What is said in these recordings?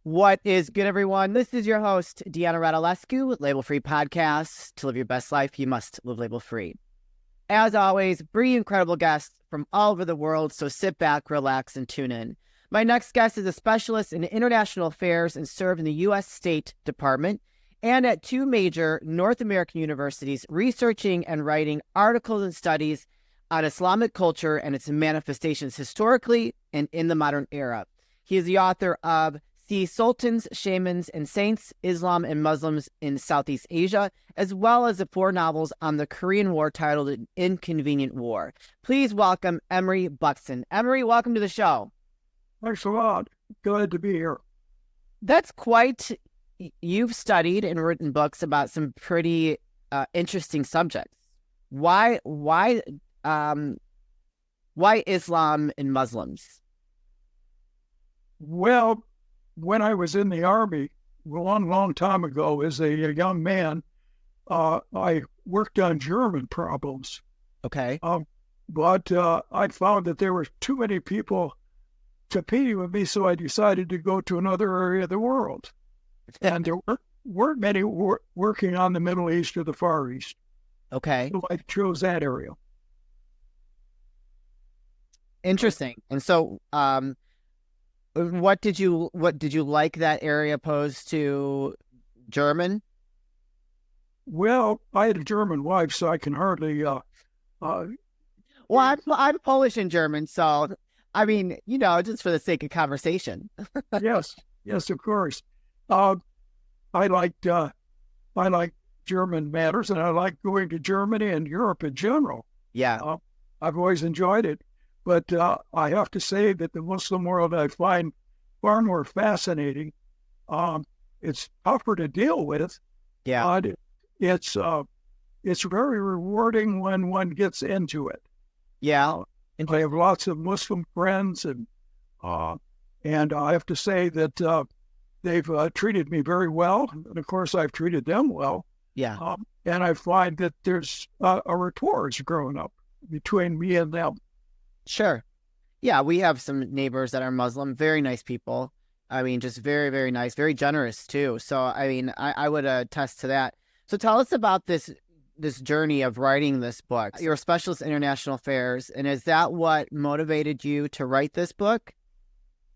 What is good, everyone? This is your host, Deanna Radulescu with Label Free Podcasts. To live your best life, you must live label free. As always, bring incredible guests from all over the world, so sit back, relax, and tune in. My next guest is a specialist in international affairs and served in the U.S. State Department and at two major North American universities, researching and writing articles and studies on Islamic culture and its manifestations historically and in the modern era. He is the author of See Sultans, Shamans, and Saints, Islam and Muslims in Southeast Asia, as well as the 4 novels on the Korean War titled An Inconvenient War. Please welcome Emery Buxton. Emery, welcome to the show. Thanks a lot. Glad to be here. That's quite... You've studied and written books about some pretty interesting subjects. Why Islam and Muslims? Well, when I was in the Army, a long time ago, as a young man, I worked on German problems. Okay. But I found that there were too many people competing with me, so I decided to go to another area of the world. And there weren't many working on the Middle East or the Far East. Okay. So I chose that area. Interesting. And so, what did you like that area opposed to German? Well, I had a German wife, so I can hardly. Well, I'm Polish and German, so I mean, just for the sake of conversation. Yes, of course. I liked German matters, and I like going to Germany and Europe in general. Yeah, I've always enjoyed it. But I have to say that the Muslim world I find far more fascinating. It's tougher to deal with. Yeah. It's very rewarding when one gets into it. Yeah. I have lots of Muslim friends, and I have to say that they've treated me very well. And of course, I've treated them well. Yeah. And I find that there's a rapport has grown up between me and them. Sure. Yeah, we have some neighbors that are Muslim, very nice people. I mean, just very, very nice, very generous too. So, I mean, I would attest to that. So tell us about this journey of writing this book. You're a specialist in international affairs, and is that what motivated you to write this book?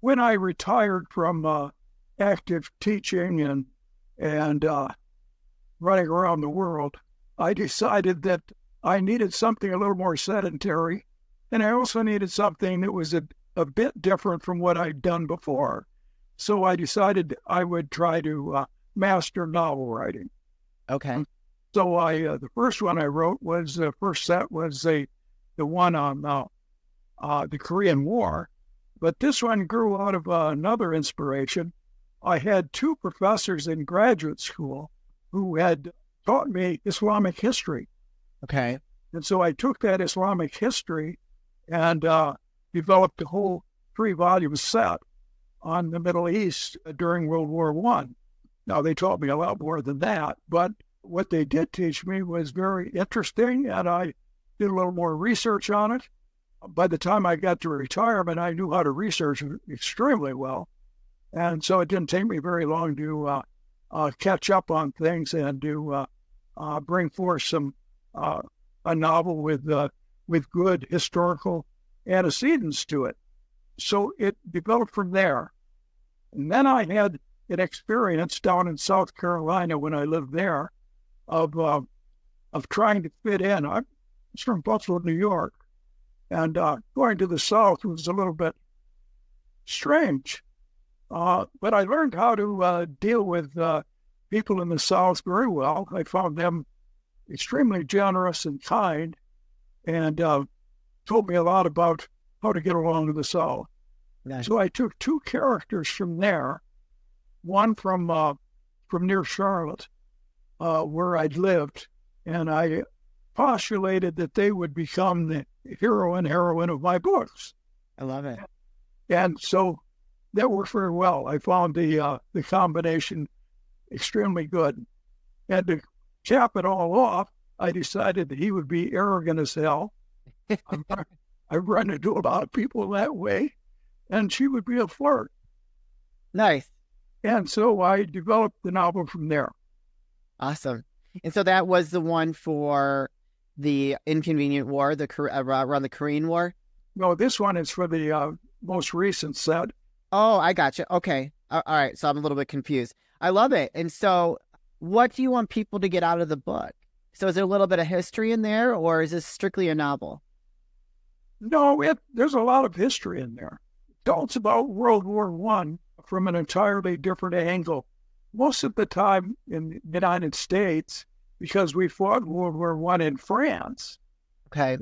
When I retired from active teaching and running around the world, I decided that I needed something a little more sedentary. And I also needed something that was a bit different from what I'd done before. So I decided I would try to master novel writing. Okay. So the first one I wrote was, the first set was the one on the Korean War. But this one grew out of another inspiration. I had 2 professors in graduate school who had taught me Islamic history. Okay. And so I took that Islamic history and developed a whole 3-volume set on the Middle East during World War I. Now, they taught me a lot more than that, but what they did teach me was very interesting, and I did a little more research on it. By the time I got to retirement, I knew how to research extremely well, and so it didn't take me very long to catch up on things and to bring forth a novel with good historical antecedents to it. So it developed from there. And then I had an experience down in South Carolina when I lived there of trying to fit in. I'm from Buffalo, New York, and going to the South was a little bit strange. But I learned how to deal with people in the South very well. I found them extremely generous and kind, and told me a lot about how to get along in the South. Nice. So I took 2 characters from there, one from near Charlotte, where I'd lived, and I postulated that they would become the hero and heroine of my books. I love it. And so that worked very well. I found the combination extremely good. And to cap it all off, I decided that he would be arrogant as hell. I've run into a lot of people that way, and she would be a flirt. Nice. And so I developed the novel from there. Awesome. And so that was the one for the Inconvenient War, around the Korean War? No, this one is for the most recent set. Oh, I gotcha. Okay. All right. So I'm a little bit confused. I love it. And so what do you want people to get out of the book? So is there a little bit of history in there, or is this strictly a novel? No, there's a lot of history in there. It's about World War One from an entirely different angle. Most of the time in the United States, because we fought World War One in France, Okay.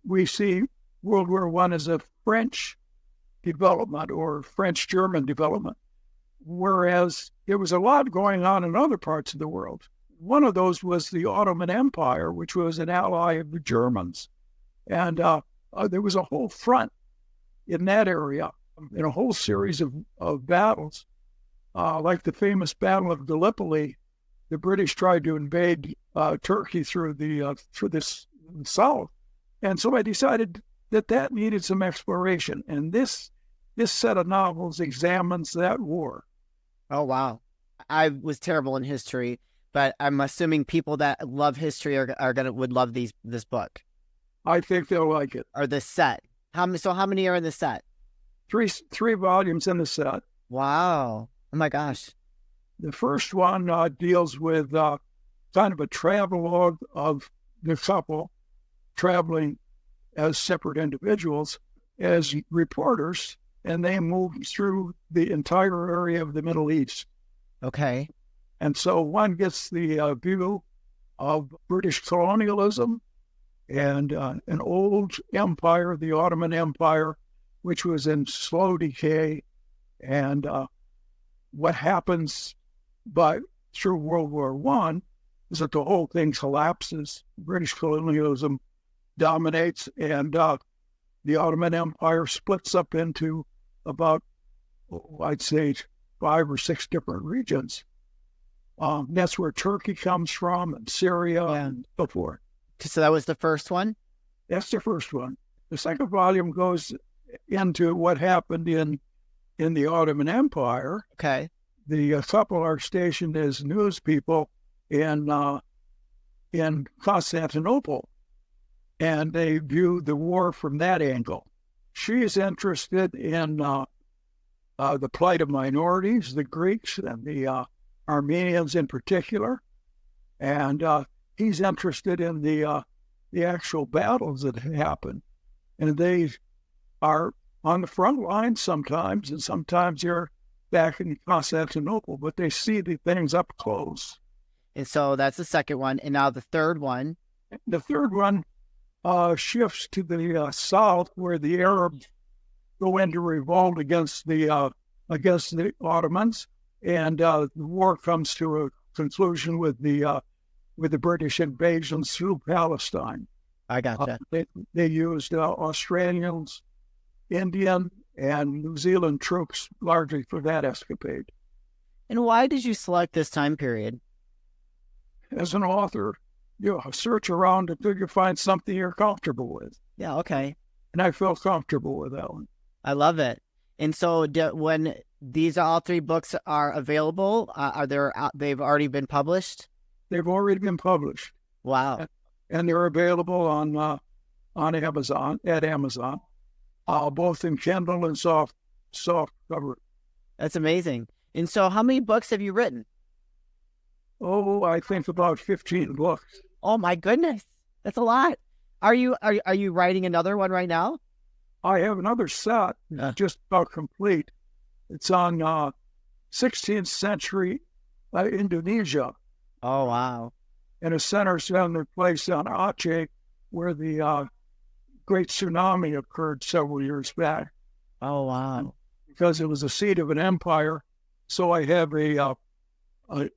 we see World War One as a French development or French-German development, whereas there was a lot going on in other parts of the world. One of those was the Ottoman Empire, which was an ally of the Germans. And there was a whole front in that area, in a whole series of battles, like the famous Battle of Gallipoli. The British tried to invade Turkey through this south. And so I decided that needed some exploration. And this set of novels examines that war. Oh, wow. I was terrible in history, but I'm assuming people that love history would love this book I think they'll like it. or this set. How many are in the set? Three volumes in the set. Wow. Oh my gosh. The first one deals with kind of a travelogue of the couple traveling as separate individuals, as reporters, and they move through the entire area of the Middle East. Okay. And so one gets the view of British colonialism and an old empire, the Ottoman Empire, which was in slow decay, and what happens through World War One is that the whole thing collapses. British colonialism dominates, and the Ottoman Empire splits up into about, I'd say, 5 or 6 different regions. That's where Turkey comes from, and Syria, and so forth. So that was the first one? That's the first one. The second volume goes into what happened in the Ottoman Empire. Okay. The couple are stationed as news people in Constantinople, and they view the war from that angle. She's interested in the plight of minorities, the Greeks and the Armenians in particular, and he's interested in the actual battles that happen, and they are on the front lines sometimes, and sometimes they're back in Constantinople, but they see the things up close. And so that's the second one. And now the third one. The third one shifts to the south, where the Arabs go into revolt against the Ottomans, and the war comes to a conclusion with the British invasions through Palestine. I gotcha. They used Australians, Indian, and New Zealand troops largely for that escapade. And why did you select this time period? As an author, you search around until you find something you're comfortable with. Yeah, okay. And I felt comfortable with that one. I love it. And so when these all 3 books are available, they've already been published? They've already been published. Wow. And they're available on Amazon, at Amazon, both in Kindle and soft cover. That's amazing. And so how many books have you written? Oh, I think about 15 books. Oh my goodness. That's a lot. Are you writing another one right now? I have another set just about complete. It's on 16th century Indonesia. Oh, wow. And it centers on the place on Aceh, where the great tsunami occurred several years back. Oh, wow. Because it was the seat of an empire. So I have a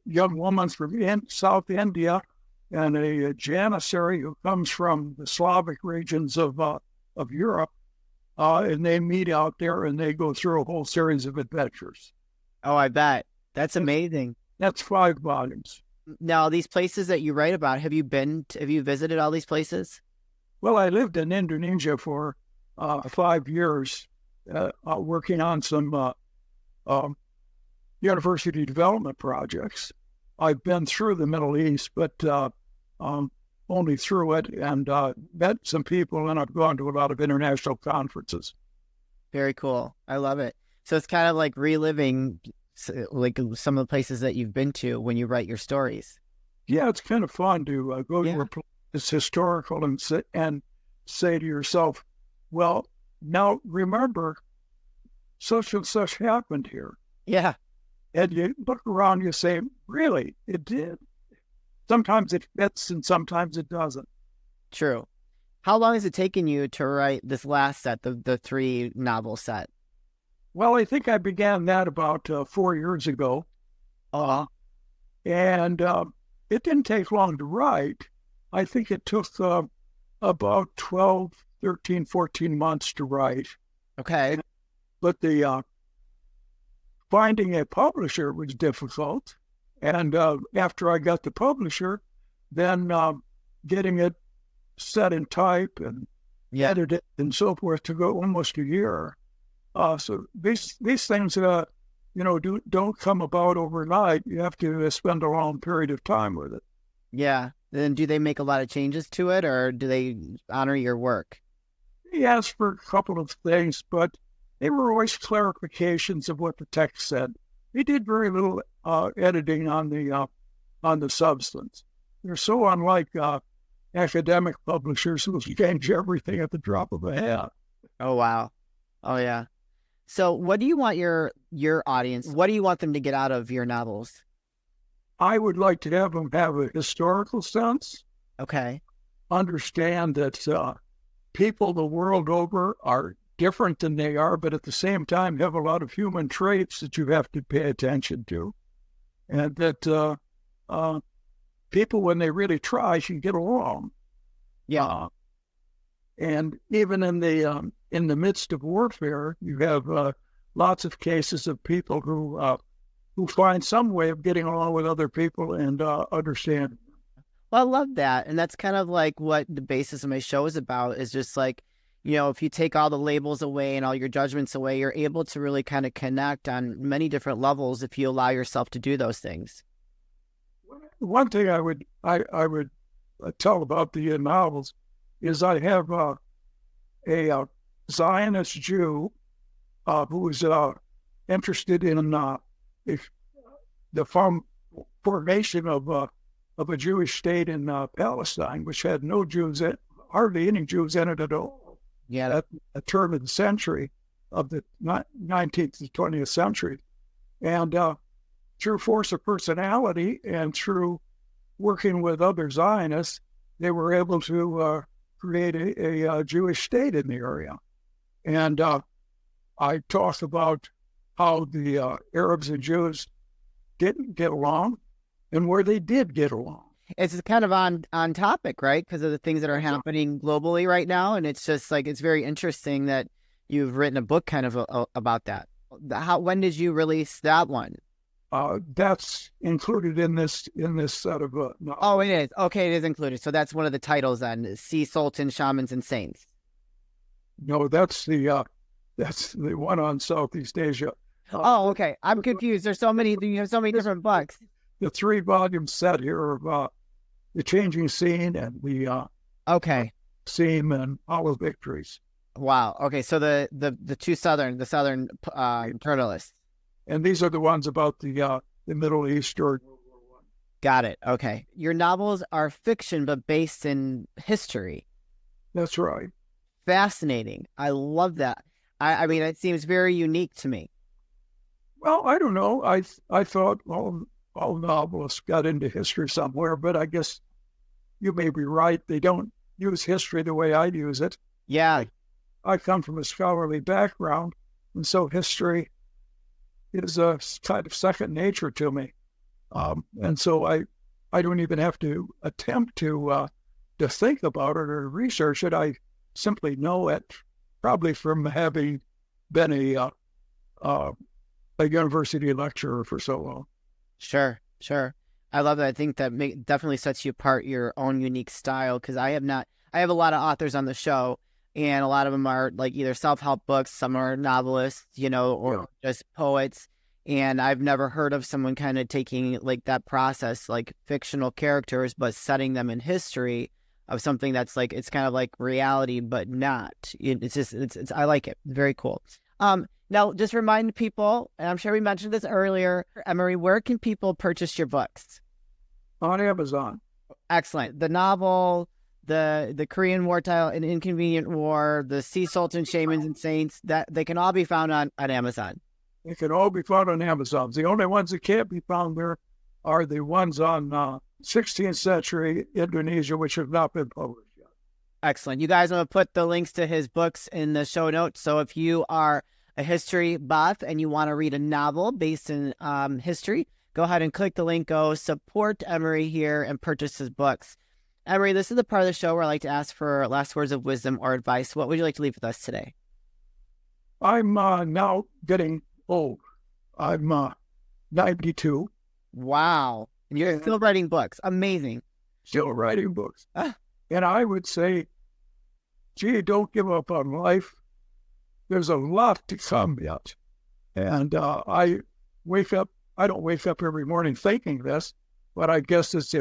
young woman from South India and a Janissary who comes from the Slavic regions of Europe. And they meet out there and they go through a whole series of adventures. Oh, I bet. That's amazing. That's 5 volumes. Now, these places that you write about, have you visited all these places? Well, I lived in Indonesia for 5 years, working on some university development projects. I've been through the Middle East, but only through it, and met some people, and I've gone to a lot of international conferences. Very cool. I love it. So it's kind of like reliving like some of the places that you've been to when you write your stories. Yeah, it's kind of fun to go to a place that's historical and say to yourself, well, now remember, such and such happened here. Yeah. And you look around, you say, really, it did. Sometimes it fits and sometimes it doesn't. True. How long has it taken you to write this last set, the 3 novel set? Well, I think I began that about 4 years ago. And it didn't take long to write. I think it took about 12, 13, 14 months to write. Okay. But the finding a publisher was difficult. And after I got the publisher, then getting it set in type and edited and so forth to go almost a year. So these things, don't come about overnight. You have to spend a long period of time with it. Yeah. Then do they make a lot of changes to it, or do they honor your work? He asked for a couple of things, but they were always clarifications of what the text said. He did very little editing on the substance. They're so unlike academic publishers who change everything at the drop of a hat. Oh, wow. Oh, yeah. So what do you want your audience, what do you want them to get out of your novels? I would like to have them have a historical sense. Okay. Understand that people the world over are different than they are, but at the same time have a lot of human traits that you have to pay attention to. And that people, when they really try, can get along. Yeah. And even in the midst of warfare, you have lots of cases of people who find some way of getting along with other people and understand. Well, I love that. And that's kind of like what the basis of my show is about, is just like, if you take all the labels away and all your judgments away, you're able to really kind of connect on many different levels if you allow yourself to do those things. One thing I would tell about the novels is I have a Zionist Jew who is interested in the formation of a Jewish state in Palestine, which had no Jews, hardly any Jews in it at all. Yeah, at a turn of the century, of the 19th to 20th century, and through force of personality and through working with other Zionists, they were able to create a Jewish state in the area. And I talk about how the Arabs and Jews didn't get along and where they did get along. It's kind of on topic, right? Because of the things that are happening globally right now. And it's just like, it's very interesting that you've written a book kind of about that. When did you release that one? That's included in this set of novels. Oh, it is. Okay, it is included. So that's one of the titles then, Sea Sultan, Shamans, and Saints. No, that's the one on Southeast Asia. Oh, okay. I'm confused. You have so many different books. The 3-volume set here of the changing scene and the seam and all the victories. Wow. Okay, so the southern journalists. And these are the ones about the Middle East or World War I. Got it. Okay. Your novels are fiction, but based in history. That's right. Fascinating. I love that. I mean, it seems very unique to me. Well, I don't know. I thought all novelists got into history somewhere, but I guess you may be right. They don't use history the way I use it. Yeah. I come from a scholarly background, and so history is a kind of second nature to me. And so I don't even have to attempt to think about it or research it. I simply know it, probably from having been a university lecturer for so long. Sure. I love that. I think that definitely sets you apart, your own unique style, because I have a lot of authors on the show, and a lot of them are like either self-help books, some are novelists, or just poets. And I've never heard of someone kind of taking like that process, like fictional characters, but setting them in history of something that's like, it's kind of like reality, but not. It's just, it's I like it. Very cool. Now just remind people, and I'm sure we mentioned this earlier, Emery, where can people purchase your books? On Amazon. Excellent. The novel, the Korean War title, An Inconvenient War, the Sea Sultan, Shamans and Saints, that they can all be found on Amazon. They can all be found on Amazon. The only ones that can't be found there are the ones on 16th century Indonesia, which have not been published yet. Excellent. You guys, I'm going to put the links to his books in the show notes. So if you are a history buff and you want to read a novel based in history, go ahead and click the link, go support Emery here and purchase his books. Emery, this is the part of the show where I like to ask for last words of wisdom or advice. What would you like to leave with us today? I'm now getting old. I'm 92. Wow. And you're still writing books. Amazing. Still writing books. And I would say, gee, don't give up on life. There's a lot to come yet. And I don't wake up every morning thinking this, but I guess it's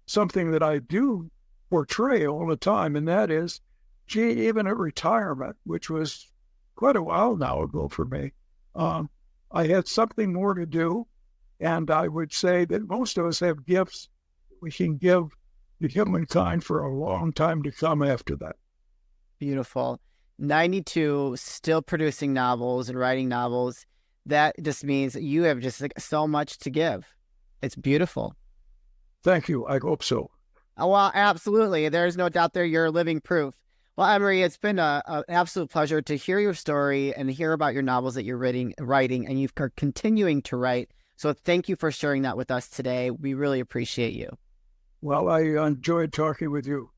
something that I do portray all the time, and that is, gee, even at retirement, which was quite a while now ago for me, I had something more to do, and I would say that most of us have gifts we can give to humankind for a long time to come after that. Beautiful. 92, still producing novels and writing novels. That just means that you have just like so much to give. It's beautiful. Thank you. I hope so. Oh, well, absolutely. There's no doubt there. You're living proof. Well, Emery, it's been an absolute pleasure to hear your story and hear about your novels that you're writing, and you're continuing to write. So thank you for sharing that with us today. We really appreciate you. Well, I enjoyed talking with you.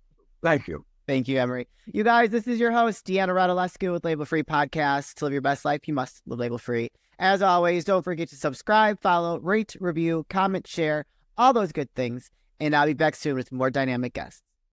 Thank you. Thank you, Emery. You guys, this is your host, Deanna Radulescu with Label Free Podcast. To live your best life, you must live label free. As always, don't forget to subscribe, follow, rate, review, comment, share, all those good things. And I'll be back soon with more dynamic guests.